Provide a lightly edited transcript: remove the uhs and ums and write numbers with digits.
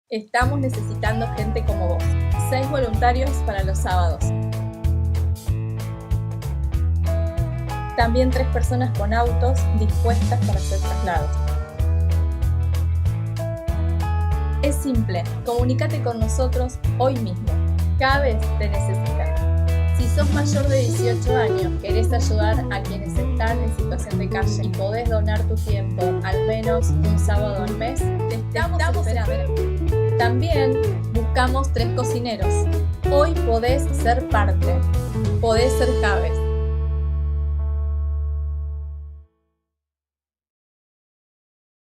Estamos necesitando gente como vos. 6 voluntarios para los sábados. También 3 personas con autos dispuestas para hacer traslados. Es simple, comunícate con nosotros hoy mismo. Cada vez te necesitan. Si sos mayor de 18 años, querés ayudar a quienes están en situación de calle y podés donar tu tiempo al menos un sábado al mes, te estamos esperando. También buscamos 3 cocineros. Hoy podés ser parte, podés ser Javes.